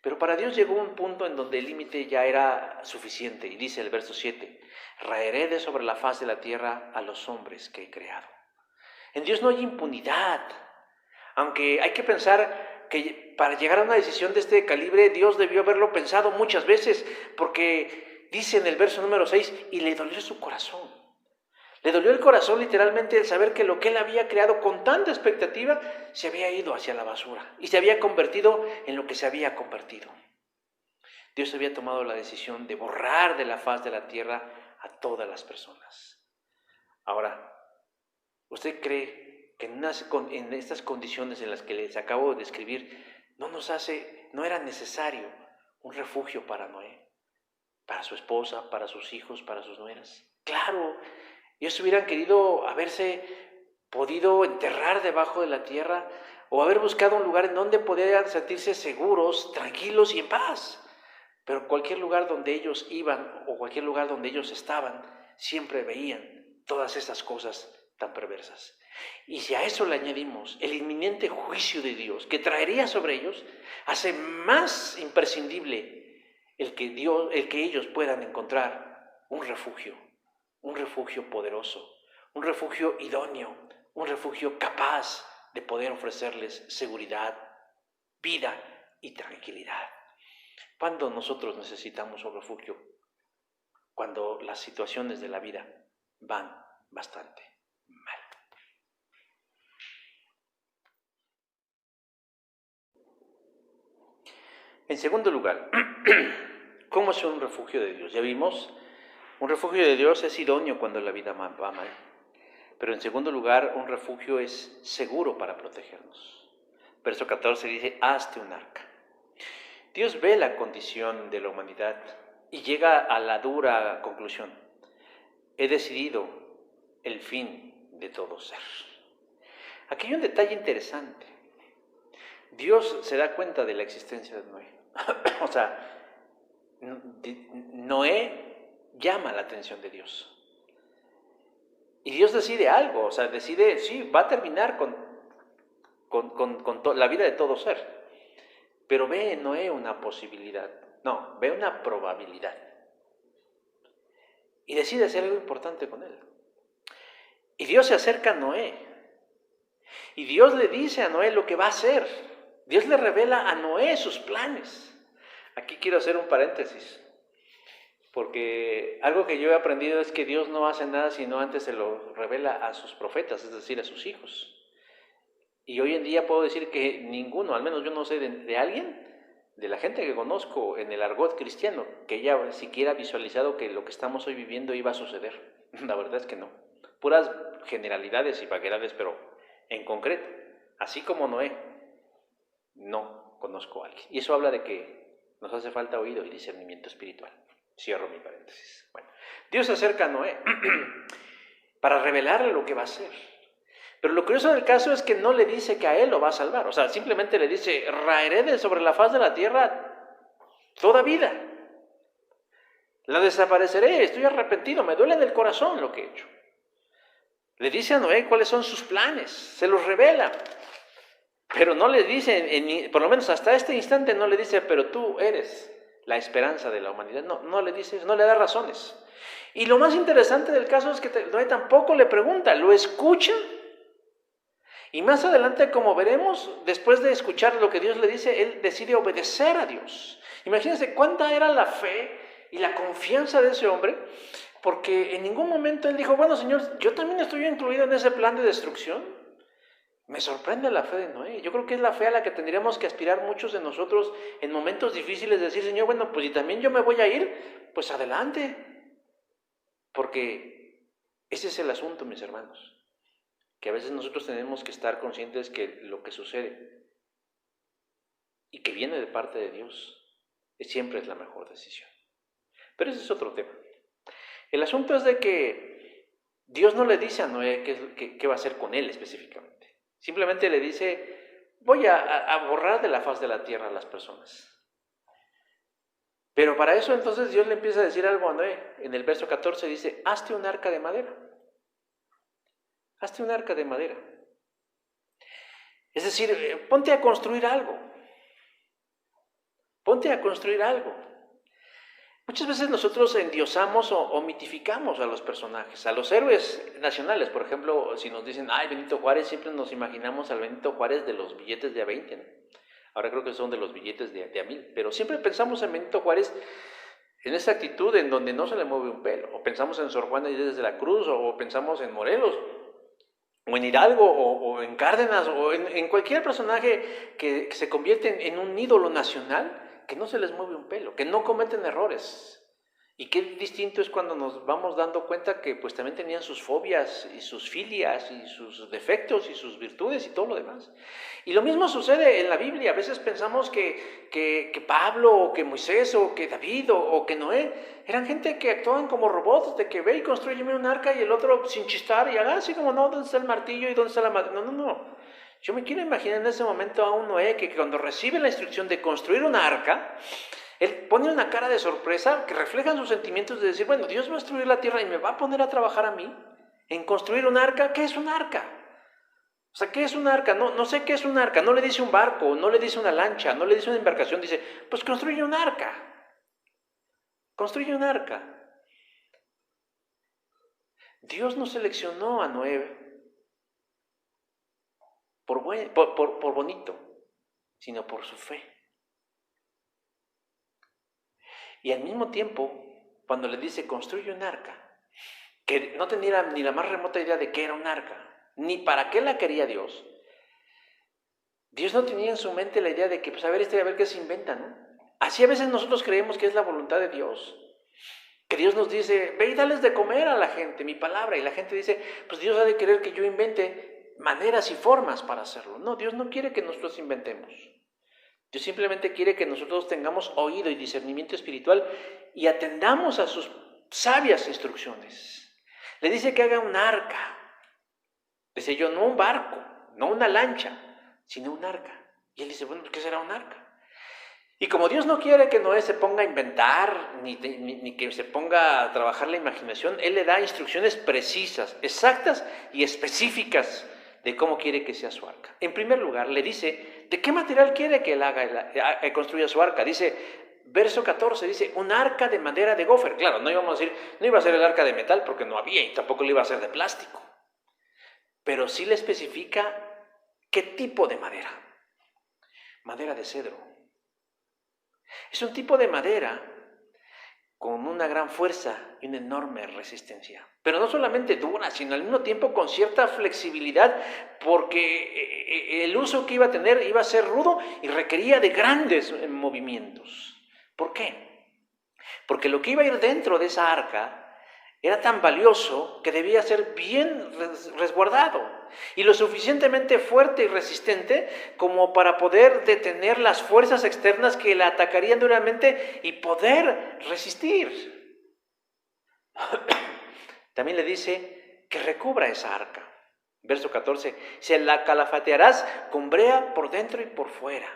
Pero para Dios llegó un punto en donde el límite ya era suficiente, y dice el verso 7, raeré de sobre la faz de la tierra a los hombres que he creado. En Dios no hay impunidad, aunque hay que pensar que para llegar a una decisión de este calibre, Dios debió haberlo pensado muchas veces, porque dice en el verso número 6, y le dolió su corazón. Le dolió el corazón literalmente el saber que lo que él había creado con tanta expectativa se había ido hacia la basura y se había convertido en lo que se había convertido. Dios había tomado la decisión de borrar de la faz de la tierra a todas las personas. Ahora, ¿usted cree que en estas condiciones en las que les acabo de describir no era necesario un refugio para Noé, para su esposa, para sus hijos, para sus nueras? Claro, ellos hubieran querido haberse podido enterrar debajo de la tierra o haber buscado un lugar en donde pudieran sentirse seguros, tranquilos y en paz. Pero cualquier lugar donde ellos iban o cualquier lugar donde ellos estaban, siempre veían todas estas cosas tan perversas. Y si a eso le añadimos el inminente juicio de Dios que traería sobre ellos, hace más imprescindible el que ellos puedan encontrar un refugio poderoso, un refugio idóneo, un refugio capaz de poder ofrecerles seguridad, vida y tranquilidad. ¿Cuándo nosotros necesitamos un refugio? Cuando las situaciones de la vida van bastante mal. En segundo lugar, ¿cómo es un refugio de Dios? Ya vimos, un refugio de Dios es idóneo cuando la vida va mal. Pero en segundo lugar, un refugio es seguro para protegernos. Verso 14 dice, hazte un arca. Dios ve la condición de la humanidad y llega a la dura conclusión. He decidido el fin de todo ser. Aquí hay un detalle interesante. Dios se da cuenta de la existencia de Noé. O sea, Noé llama la atención de Dios. Y Dios decide algo, o sea, decide, sí, va a terminar con la vida de todo ser. Pero ve en Noé una posibilidad, no, ve una probabilidad. Y decide hacer algo importante con él. Y Dios se acerca a Noé. Y Dios le dice a Noé lo que va a hacer. Dios le revela a Noé sus planes. Aquí quiero hacer un paréntesis. Porque algo que yo he aprendido es que Dios no hace nada sino antes se lo revela a sus profetas, es decir, a sus hijos. Y hoy en día puedo decir que ninguno, al menos yo no sé de alguien, de la gente que conozco en el argot cristiano, que ya siquiera ha visualizado que lo que estamos hoy viviendo iba a suceder. La verdad es que no. Puras generalidades y vaguedades, pero en concreto, así como Noé, no conozco a alguien. Y eso habla de que nos hace falta oído y discernimiento espiritual. Cierro mi paréntesis. Bueno, Dios se acerca a Noé para revelarle lo que va a hacer. Pero lo curioso del caso es que no le dice que a él lo va a salvar. O sea, simplemente le dice, raeré de sobre la faz de la tierra toda vida. La desapareceré, estoy arrepentido, me duele en el corazón lo que he hecho. Le dice a Noé cuáles son sus planes, se los revela. Pero no le dice, por lo menos hasta este instante no le dice, pero tú eres la esperanza de la humanidad. No le dice, no le da razones. Y lo más interesante del caso es que Noé tampoco le pregunta, lo escucha. Y más adelante, como veremos, después de escuchar lo que Dios le dice, él decide obedecer a Dios. Imagínense cuánta era la fe y la confianza de ese hombre, porque en ningún momento él dijo, bueno, Señor, yo también estoy incluido en ese plan de destrucción. Me sorprende la fe de Noé. Yo creo que es la fe a la que tendríamos que aspirar muchos de nosotros en momentos difíciles, de decir, Señor, bueno, pues si también yo me voy a ir, pues adelante. Porque ese es el asunto, mis hermanos. Que a veces nosotros tenemos que estar conscientes que lo que sucede y que viene de parte de Dios siempre es la mejor decisión. Pero ese es otro tema. El asunto es de que Dios no le dice a Noé qué va a hacer con él específicamente. Simplemente le dice, voy a borrar de la faz de la tierra a las personas. Pero para eso entonces Dios le empieza a decir algo a Noé. En el verso 14 dice, hazte un arca de madera. Hazte un arca de madera. Es decir, ponte a construir algo. Ponte a construir algo. Muchas veces nosotros endiosamos o mitificamos a los personajes, a los héroes nacionales. Por ejemplo, si nos dicen, ay, Benito Juárez, siempre nos imaginamos al Benito Juárez de los billetes de a 20, ¿no? Ahora creo que son de los billetes de a 1000, pero siempre pensamos en Benito Juárez en esa actitud en donde no se le mueve un pelo. O pensamos en Sor Juana Inés de la Cruz, o pensamos en Morelos, o en Hidalgo, o en Cárdenas, o en cualquier personaje que se convierte en un ídolo nacional, que no se les mueve un pelo, que no cometen errores. Y qué distinto es cuando nos vamos dando cuenta que pues también tenían sus fobias y sus filias y sus defectos y sus virtudes y todo lo demás. Y lo mismo sucede en la Biblia. A veces pensamos que Pablo o que Moisés o que David o que Noé eran gente que actuaban como robots, de que ve y construyeme un arca y el otro sin chistar y haga así como, no, ¿dónde está el martillo y dónde está la madera? No, no, no. Yo me quiero imaginar en ese momento a un Noé que cuando recibe la instrucción de construir una arca, él pone una cara de sorpresa que refleja sus sentimientos de decir, bueno, Dios va a destruir la tierra y me va a poner a trabajar a mí en construir un arca. ¿Qué es un arca? O sea, ¿qué es un arca? No sé qué es un arca. No le dice un barco, no le dice una lancha, no le dice una embarcación. Dice, pues construye un arca. Construye un arca. Dios no seleccionó a Noé por bonito, sino por su fe. Y al mismo tiempo, cuando le dice, construye un arca, que no tenía ni la más remota idea de qué era un arca, ni para qué la quería Dios. Dios no tenía en su mente la idea de que, pues a ver qué se inventa, ¿no? Así a veces nosotros creemos que es la voluntad de Dios. Que Dios nos dice, ve y dales de comer a la gente, mi palabra. Y la gente dice, pues Dios ha de querer que yo invente maneras y formas para hacerlo. No, Dios no quiere que nosotros inventemos. Dios simplemente quiere que nosotros tengamos oído y discernimiento espiritual y atendamos a sus sabias instrucciones. Le dice que haga un arca. Dice yo, no un barco, no una lancha, sino un arca. Y él dice, bueno, ¿qué será un arca? Y como Dios no quiere que Noé se ponga a inventar, ni que se ponga a trabajar la imaginación, Él le da instrucciones precisas, exactas y específicas de cómo quiere que sea su arca. En primer lugar, le dice, ¿de qué material quiere que él construya su arca? Dice, verso 14, dice, un arca de madera de gofer. Claro, no íbamos a decir, no iba a ser el arca de metal porque no había, y tampoco le iba a ser de plástico. Pero sí le especifica qué tipo de madera. Madera de cedro. Es un tipo de madera con una gran fuerza y una enorme resistencia. Pero no solamente dura, sino al mismo tiempo con cierta flexibilidad, porque el uso que iba a tener iba a ser rudo y requería de grandes movimientos. ¿Por qué? Porque lo que iba a ir dentro de esa arca era tan valioso que debía ser bien resguardado y lo suficientemente fuerte y resistente como para poder detener las fuerzas externas que la atacarían duramente y poder resistir. También le dice que recubra esa arca. Verso 14, se la calafatearás con brea por dentro y por fuera.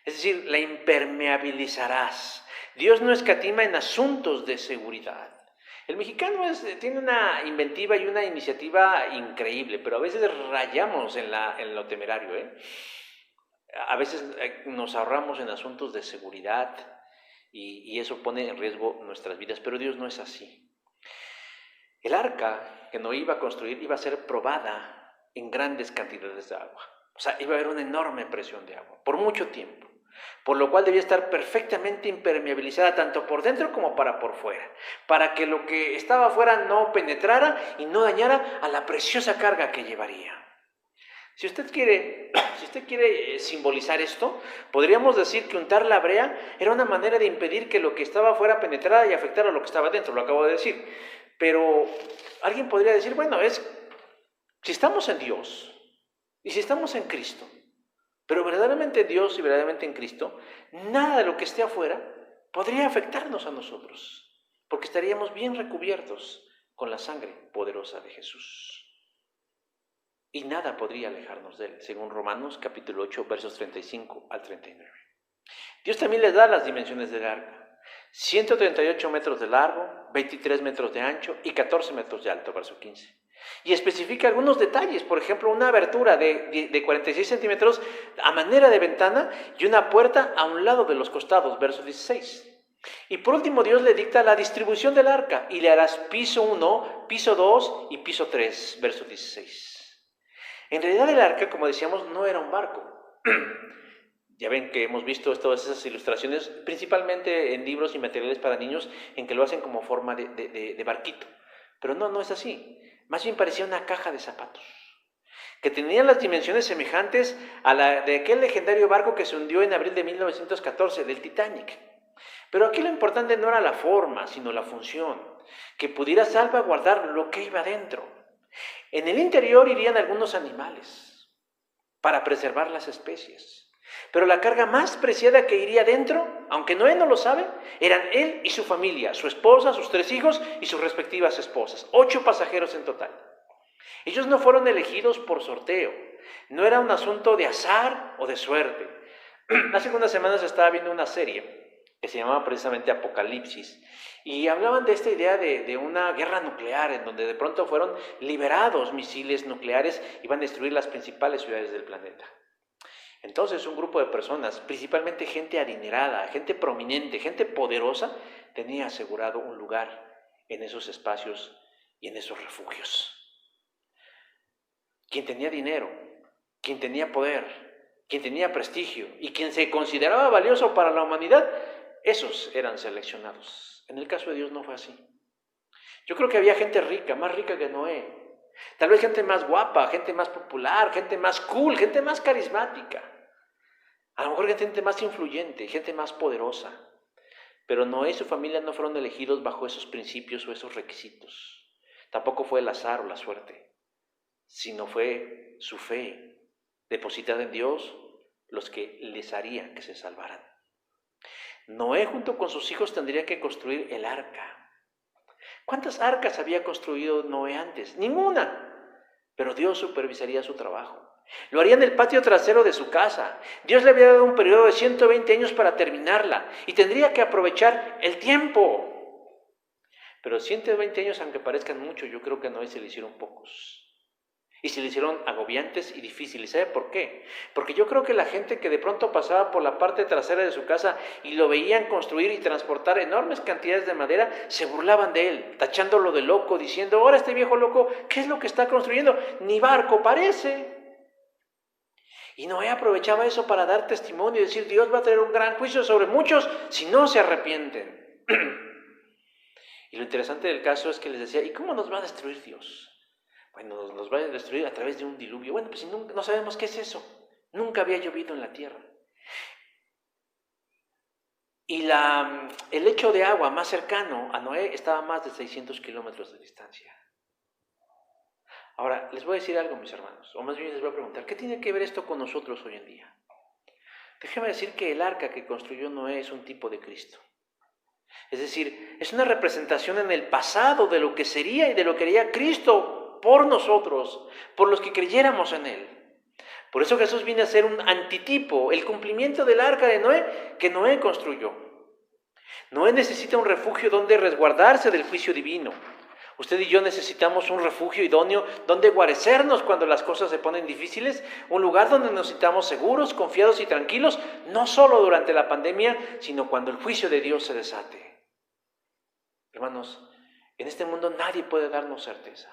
Es decir, la impermeabilizarás. Dios no escatima en asuntos de seguridad. El mexicano tiene una inventiva y una iniciativa increíble, pero a veces rayamos en lo temerario, A veces nos ahorramos en asuntos de seguridad y eso pone en riesgo nuestras vidas, pero Dios no es así. El arca que Noé iba a construir iba a ser probada en grandes cantidades de agua. O sea, iba a haber una enorme presión de agua por mucho tiempo, por lo cual debía estar perfectamente impermeabilizada tanto por dentro como por fuera, para que lo que estaba afuera no penetrara y no dañara a la preciosa carga que llevaría. Si usted quiere simbolizar esto, podríamos decir que untar la brea era una manera de impedir que lo que estaba afuera penetrara y afectara a lo que estaba dentro, lo acabo de decir. Pero alguien podría decir, bueno, si estamos en Dios y si estamos en Cristo, pero verdaderamente en Dios y verdaderamente en Cristo, nada de lo que esté afuera podría afectarnos a nosotros, porque estaríamos bien recubiertos con la sangre poderosa de Jesús. Y nada podría alejarnos de él, según Romanos capítulo 8, versos 35 al 39. Dios también les da las dimensiones del arca. 138 metros de largo, 23 metros de ancho y 14 metros de alto, verso 15. Y especifica algunos detalles, por ejemplo, una abertura de 46 centímetros a manera de ventana y una puerta a un lado de los costados, verso 16. Y por último, Dios le dicta la distribución del arca y le harás piso 1, piso 2 y piso 3, verso 16. En realidad el arca, como decíamos, no era un barco. Ya ven que hemos visto todas esas ilustraciones, principalmente en libros y materiales para niños, en que lo hacen como forma de barquito. Pero no es así. Más bien parecía una caja de zapatos, que tenía las dimensiones semejantes a la de aquel legendario barco que se hundió en abril de 1914, del Titanic. Pero aquí lo importante no era la forma, sino la función, que pudiera salvaguardar lo que iba dentro. En el interior irían algunos animales, para preservar las especies. Pero la carga más preciada que iría dentro, aunque Noé no lo sabe, eran él y su familia, su esposa, sus 3 hijos y sus respectivas esposas. 8 pasajeros en total. Ellos no fueron elegidos por sorteo, no era un asunto de azar o de suerte. Hace unas semanas estaba viendo una serie que se llamaba precisamente Apocalipsis y hablaban de esta idea de una guerra nuclear en donde de pronto fueron liberados misiles nucleares y van a destruir las principales ciudades del planeta. Entonces un grupo de personas, principalmente gente adinerada, gente prominente, gente poderosa, tenía asegurado un lugar en esos espacios y en esos refugios. Quien tenía dinero, quien tenía poder, quien tenía prestigio y quien se consideraba valioso para la humanidad, esos eran seleccionados. En el caso de Dios no fue así. Yo creo que había gente rica, más rica que Noé. Tal vez gente más guapa, gente más popular, gente más cool, gente más carismática. A lo mejor gente más influyente, gente más poderosa. Pero Noé y su familia no fueron elegidos bajo esos principios o esos requisitos. Tampoco fue el azar o la suerte, sino fue su fe, depositada en Dios, los que les harían que se salvaran. Noé junto con sus hijos tendría que construir el arca. ¿Cuántas arcas había construido Noé antes? Ninguna. Pero Dios supervisaría su trabajo. Lo haría en el patio trasero de su casa. Dios le había dado un periodo de 120 años para terminarla y tendría que aprovechar el tiempo. Pero 120 años, aunque parezcan mucho, yo creo que a Noé se le hicieron pocos. Y se le hicieron agobiantes y difíciles. ¿Sabe por qué? Porque yo creo que la gente que de pronto pasaba por la parte trasera de su casa y lo veían construir y transportar enormes cantidades de madera, se burlaban de él, tachándolo de loco, diciendo, ahora este viejo loco, ¿qué es lo que está construyendo? Ni barco parece. Y Noé aprovechaba eso para dar testimonio y decir, Dios va a traer un gran juicio sobre muchos si no se arrepienten. Y lo interesante del caso es que les decía, ¿y cómo nos va a destruir Dios? Bueno, nos va a destruir a través de un diluvio. Bueno, pues no sabemos qué es eso. Nunca había llovido en la tierra. Y el lecho de agua más cercano a Noé estaba a más de 600 kilómetros de distancia. Ahora, les voy a decir algo, mis hermanos, o más bien les voy a preguntar, ¿qué tiene que ver esto con nosotros hoy en día? Déjeme decir que el arca que construyó Noé es un tipo de Cristo. Es decir, es una representación en el pasado de lo que sería y de lo que haría Cristo por nosotros, por los que creyéramos en Él. Por eso Jesús viene a ser un antitipo, el cumplimiento del arca de Noé que Noé construyó. Noé necesita un refugio donde resguardarse del juicio divino. Usted y yo necesitamos un refugio idóneo donde guarecernos cuando las cosas se ponen difíciles, un lugar donde nos sintamos seguros, confiados y tranquilos, no solo durante la pandemia, sino cuando el juicio de Dios se desate. Hermanos, en este mundo nadie puede darnos certeza.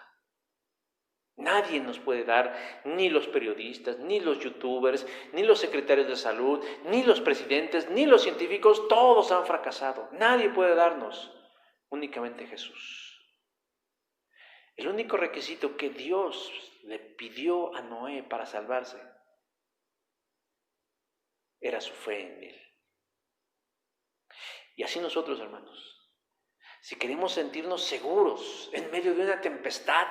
Nadie nos puede dar, ni los periodistas, ni los youtubers, ni los secretarios de salud, ni los presidentes, ni los científicos, todos han fracasado. Nadie puede darnos, únicamente Jesús. El único requisito que Dios le pidió a Noé para salvarse era su fe en Él. Y así nosotros, hermanos, si queremos sentirnos seguros en medio de una tempestad,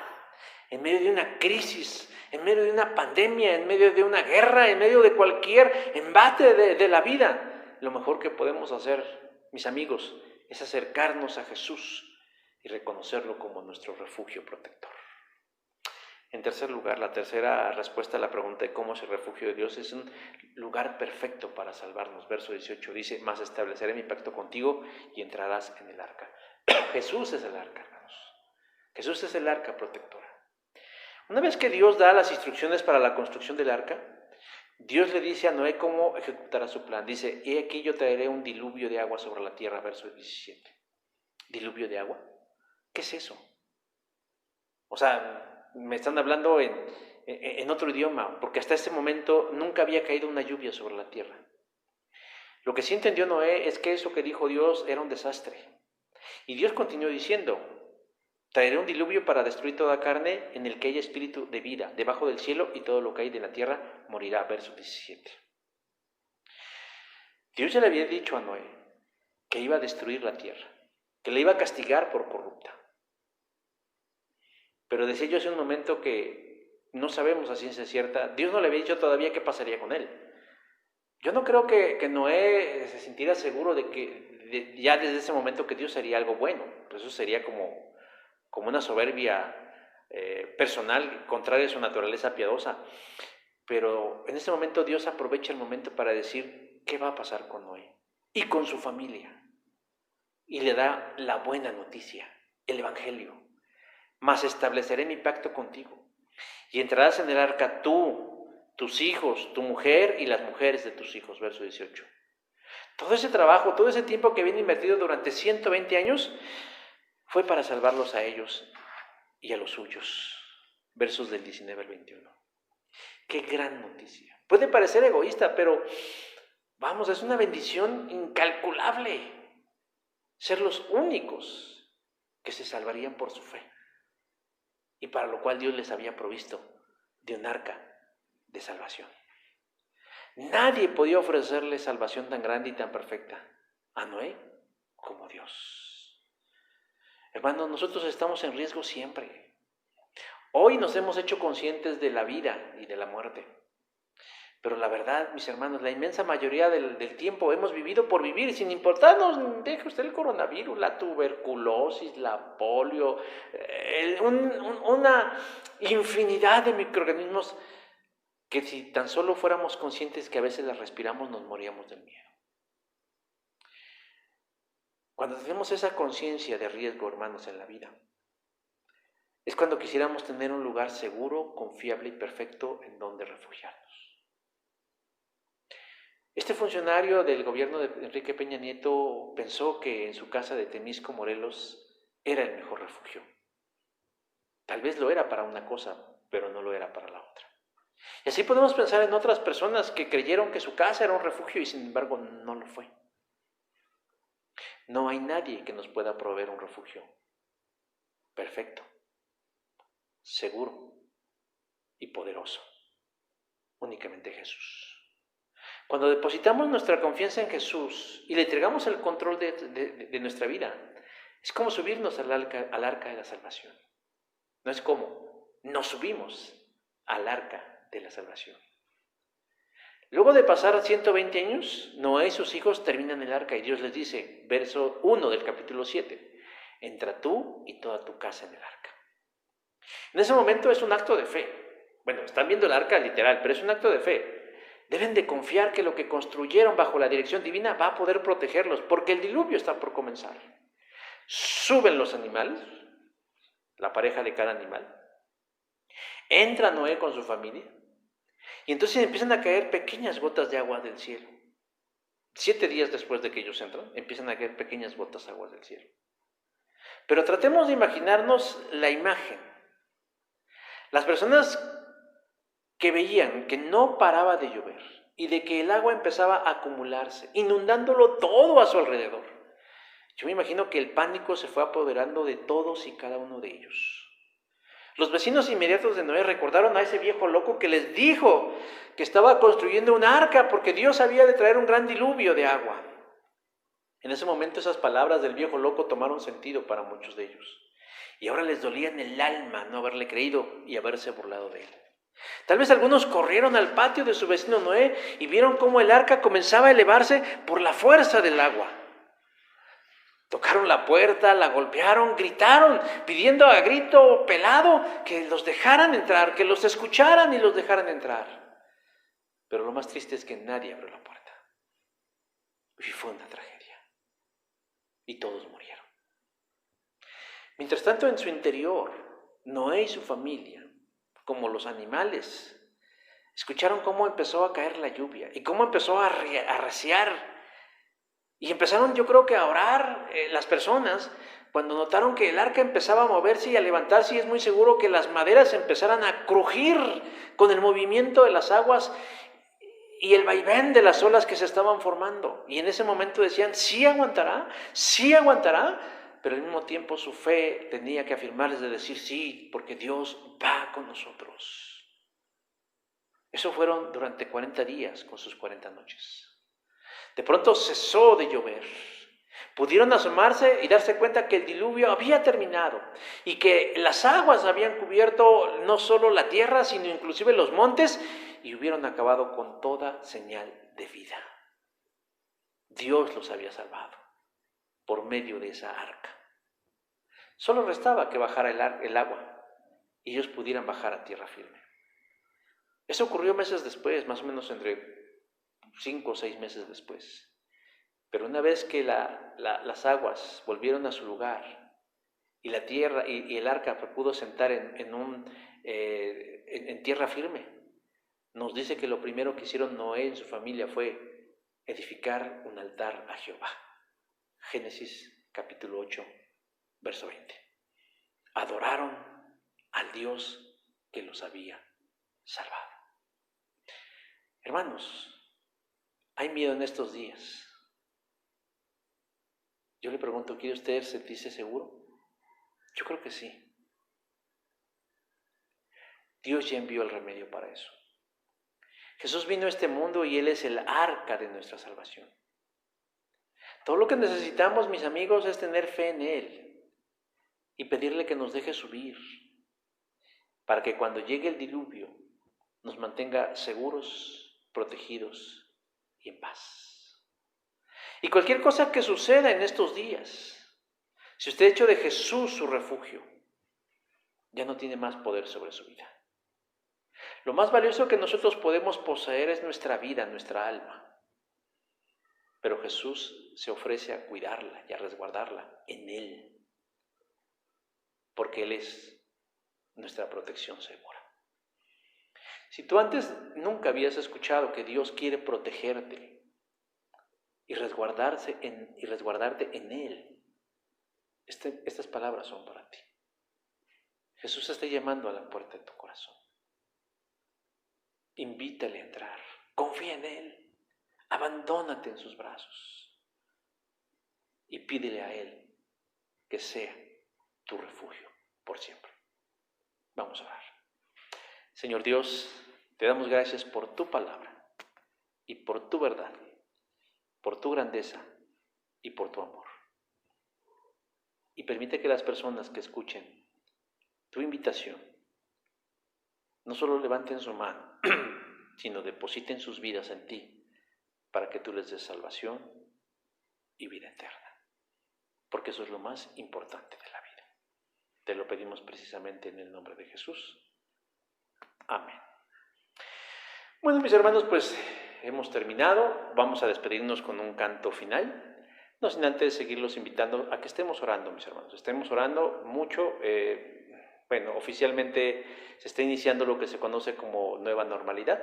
en medio de una crisis, en medio de una pandemia, en medio de una guerra, en medio de cualquier embate de la vida, lo mejor que podemos hacer, mis amigos, es acercarnos a Jesús y reconocerlo como nuestro refugio protector. En tercer lugar, la tercera respuesta a la pregunta de cómo es el refugio de Dios es un lugar perfecto para salvarnos. Verso 18 dice, mas estableceré mi pacto contigo y entrarás en el arca. Jesús es el arca, hermanos. Jesús es el arca protectora. Una vez que Dios da las instrucciones para la construcción del arca, Dios le dice a Noé cómo ejecutará su plan. Dice, he aquí yo traeré un diluvio de agua sobre la tierra, verso 17. ¿Diluvio de agua? ¿Qué es eso? O sea, me están hablando en otro idioma, porque hasta ese momento nunca había caído una lluvia sobre la tierra. Lo que sí entendió Noé es que eso que dijo Dios era un desastre. Y Dios continuó diciendo: traeré un diluvio para destruir toda carne en el que haya espíritu de vida debajo del cielo, y todo lo que hay de la tierra morirá. Verso 17. Dios ya le había dicho a Noé que iba a destruir la tierra, que le iba a castigar por corrupta. Pero decía yo hace un momento que no sabemos a ciencia cierta. Dios no le había dicho todavía qué pasaría con él. Yo no creo que Noé se sintiera seguro de que ya desde ese momento que Dios haría algo bueno. Pues eso sería como una soberbia personal, contraria a su naturaleza piadosa. Pero en ese momento Dios aprovecha el momento para decir qué va a pasar con Noé y con su familia. Y le da la buena noticia, el Evangelio. Mas estableceré mi pacto contigo, y entrarás en el arca tú, tus hijos, tu mujer y las mujeres de tus hijos. Verso 18. Todo ese trabajo, todo ese tiempo que viene invertido durante 120 años, fue para salvarlos a ellos y a los suyos. Versos del 19 al 21. ¡Qué gran noticia! Puede parecer egoísta, pero vamos, es una bendición incalculable ser los únicos que se salvarían por su fe, y para lo cual Dios les había provisto de un arca de salvación. Nadie podía ofrecerle salvación tan grande y tan perfecta a Noé como Dios. Hermanos, nosotros estamos en riesgo siempre. Hoy nos hemos hecho conscientes de la vida y de la muerte. Pero la verdad, mis hermanos, la inmensa mayoría del tiempo hemos vivido por vivir, sin importarnos, deje usted el coronavirus, la tuberculosis, la polio, una infinidad de microorganismos que si tan solo fuéramos conscientes que a veces las respiramos, nos moríamos del miedo. Cuando tenemos esa conciencia de riesgo, hermanos, en la vida, es cuando quisiéramos tener un lugar seguro, confiable y perfecto en donde refugiarnos. Este funcionario del gobierno de Enrique Peña Nieto pensó que en su casa de Temisco, Morelos, era el mejor refugio. Tal vez lo era para una cosa, pero no lo era para la otra. Y así podemos pensar en otras personas que creyeron que su casa era un refugio y sin embargo no lo fue. No hay nadie que nos pueda proveer un refugio perfecto, seguro y poderoso. Únicamente Jesús. Cuando depositamos nuestra confianza en Jesús y le entregamos el control de nuestra vida, es como subirnos al arca de la salvación. No es como, nos subimos al arca de la salvación. Luego de pasar 120 años, Noé y sus hijos terminan el arca y Dios les dice, verso 1 del capítulo 7, entra tú y toda tu casa en el arca. En ese momento es un acto de fe. Bueno, están viendo el arca literal, pero es un acto de fe. Deben de confiar que lo que construyeron bajo la dirección divina va a poder protegerlos, porque el diluvio está por comenzar. Suben los animales, la pareja de cada animal. Entra Noé con su familia. Y entonces empiezan a caer pequeñas gotas de agua del cielo. 7 días después de que ellos entran, empiezan a caer pequeñas gotas de agua del cielo. Pero tratemos de imaginarnos la imagen. Las personas que veían que no paraba de llover y de que el agua empezaba a acumularse, inundándolo todo a su alrededor. Yo me imagino que el pánico se fue apoderando de todos y cada uno de ellos. Los vecinos inmediatos de Noé recordaron a ese viejo loco que les dijo que estaba construyendo un arca porque Dios había de traer un gran diluvio de agua. En ese momento esas palabras del viejo loco tomaron sentido para muchos de ellos. Y ahora les dolía en el alma no haberle creído y haberse burlado de él. Tal vez algunos corrieron al patio de su vecino Noé y vieron cómo el arca comenzaba a elevarse por la fuerza del agua. Tocaron la puerta, la golpearon, gritaron, pidiendo a grito pelado que los dejaran entrar, que los escucharan y los dejaran entrar. Pero lo más triste es que nadie abrió la puerta. Y fue una tragedia. Y todos murieron. Mientras tanto, en su interior, Noé y su familia, como los animales, escucharon cómo empezó a caer la lluvia y cómo empezó a arreciar. Y empezaron, yo creo que a orar las personas cuando notaron que el arca empezaba a moverse y a levantarse, y es muy seguro que las maderas empezaran a crujir con el movimiento de las aguas y el vaivén de las olas que se estaban formando. Y en ese momento decían, sí aguantará, pero al mismo tiempo su fe tenía que afirmarles de decir sí, porque Dios va con nosotros. Eso fueron durante 40 días con sus 40 noches. De pronto cesó de llover. Pudieron asomarse y darse cuenta que el diluvio había terminado y que las aguas habían cubierto no solo la tierra, sino inclusive los montes, y hubieran acabado con toda señal de vida. Dios los había salvado por medio de esa arca. Solo restaba que bajara el agua y ellos pudieran bajar a tierra firme. Eso ocurrió meses después, más o menos entre 5 o 6 meses después. Pero una vez que las aguas volvieron a su lugar y la tierra y el arca pudo sentar en tierra firme, nos dice que lo primero que hicieron Noé y su familia fue edificar un altar a Jehová. Génesis capítulo 8, verso 20. Adoraron al Dios que los había salvado. Hermanos, hay miedo en estos días. Yo le pregunto, ¿quiere usted sentirse seguro? Yo creo que sí. Dios ya envió el remedio para eso. Jesús vino a este mundo y Él es el arca de nuestra salvación. Todo lo que necesitamos, mis amigos, es tener fe en Él y pedirle que nos deje subir para que cuando llegue el diluvio nos mantenga seguros, protegidos y en paz. Y cualquier cosa que suceda en estos días, si usted ha hecho de Jesús su refugio, ya no tiene más poder sobre su vida. Lo más valioso que nosotros podemos poseer es nuestra vida, nuestra alma. Pero Jesús se ofrece a cuidarla y a resguardarla en Él, porque Él es nuestra protección segura. Si tú antes nunca habías escuchado que Dios quiere protegerte y resguardarte en Él, estas palabras son para ti. Jesús está llamando a la puerta de tu corazón. Invítale a entrar, confía en Él, abandónate en sus brazos y pídele a Él que sea tu refugio por siempre. Vamos a orar. Señor Dios, te damos gracias por tu palabra y por tu verdad, por tu grandeza y por tu amor. Y permite que las personas que escuchen tu invitación no solo levanten su mano, sino depositen sus vidas en ti para que tú les des salvación y vida eterna. Porque eso es lo más importante de la vida. Te lo pedimos precisamente en el nombre de Jesús. Amén. Bueno, mis hermanos, pues hemos terminado. Vamos a despedirnos con un canto final. No sin antes seguirlos invitando a que estemos orando, mis hermanos. Estemos orando mucho. Bueno, oficialmente se está iniciando lo que se conoce como nueva normalidad,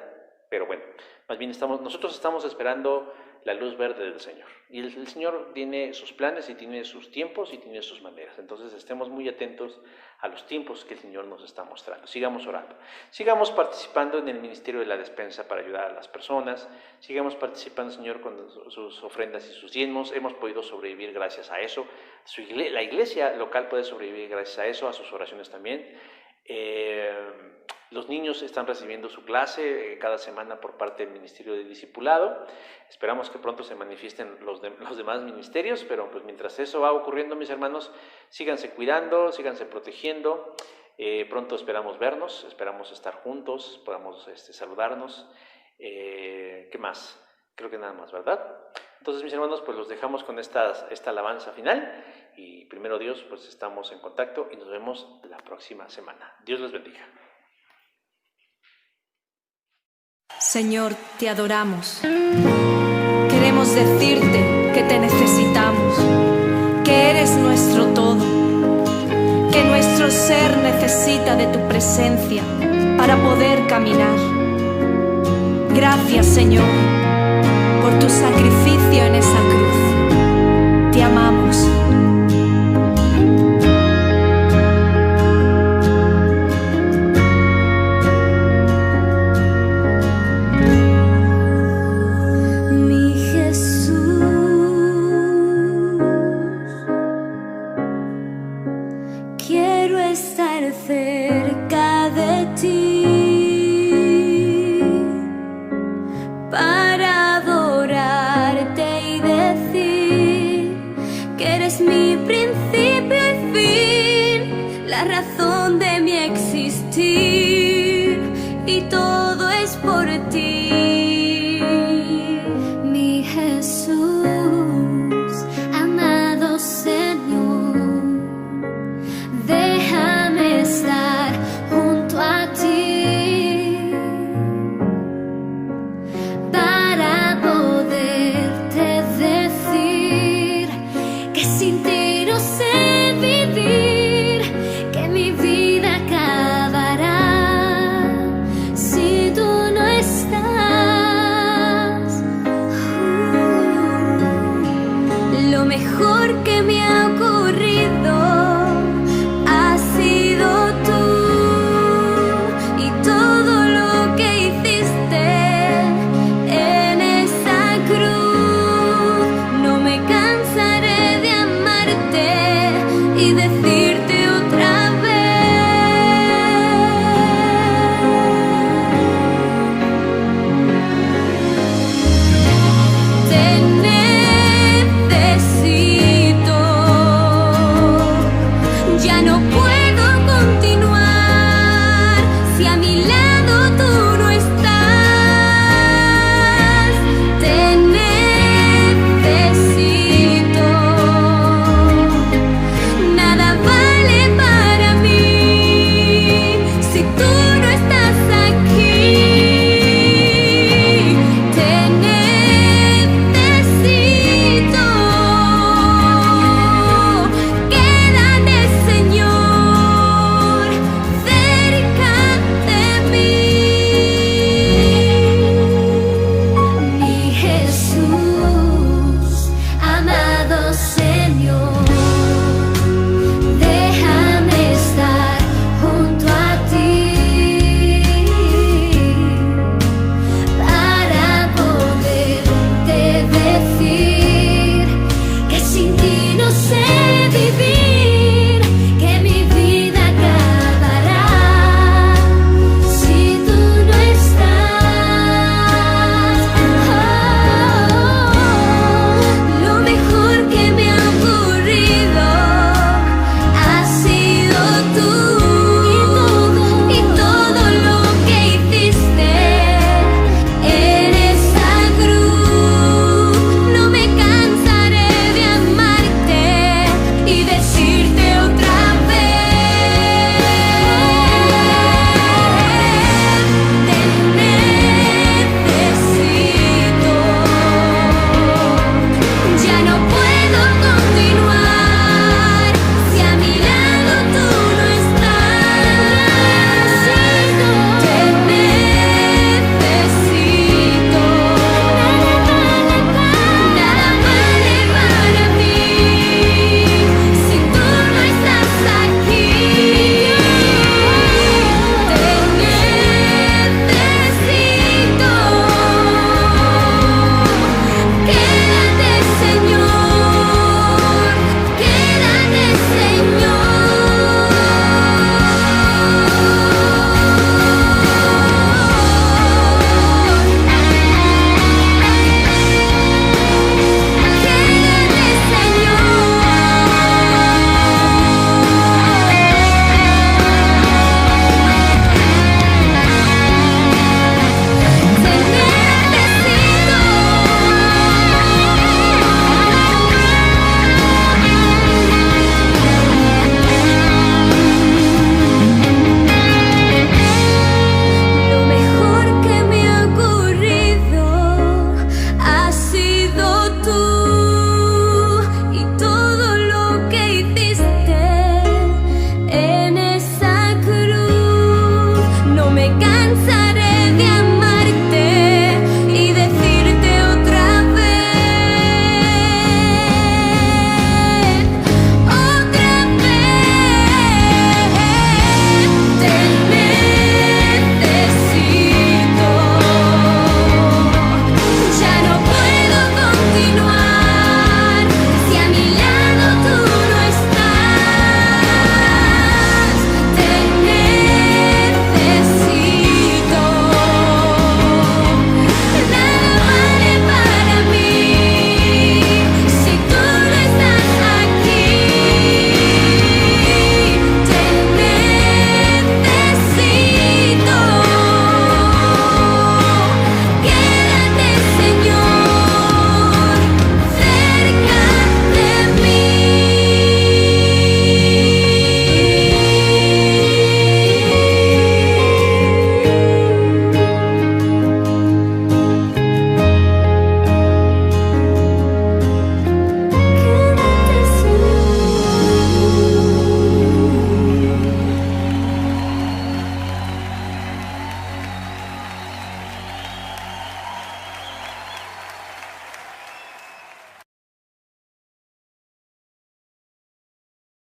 pero bueno, más bien nosotros estamos esperando la luz verde del Señor. Y el Señor tiene sus planes y tiene sus tiempos y tiene sus maneras. Entonces estemos muy atentos a los tiempos que el Señor nos está mostrando. Sigamos orando. Sigamos participando en el ministerio de la despensa para ayudar a las personas. Sigamos participando, Señor, con sus ofrendas y sus diezmos. Hemos podido sobrevivir gracias a eso. La iglesia local puede sobrevivir gracias a eso, a sus oraciones también. Los niños están recibiendo su clase cada semana por parte del Ministerio de Discipulado. Esperamos que pronto se manifiesten los demás ministerios, pero pues mientras eso va ocurriendo, mis hermanos, síganse cuidando, síganse protegiendo. Pronto esperamos vernos, esperamos estar juntos, podamos saludarnos. ¿Qué más? Creo que nada más, ¿verdad? Entonces, mis hermanos, pues los dejamos con esta alabanza final y primero Dios, pues estamos en contacto y nos vemos la próxima semana. Dios les bendiga. Señor, te adoramos. Queremos decirte que te necesitamos, que eres nuestro todo, que nuestro ser necesita de tu presencia para poder caminar. Gracias, Señor, por tu sacrificio en esa cruz. Te amamos. estar cerca de ti para adorarte y decir que eres mi principio y fin, la razón de mi existir y todo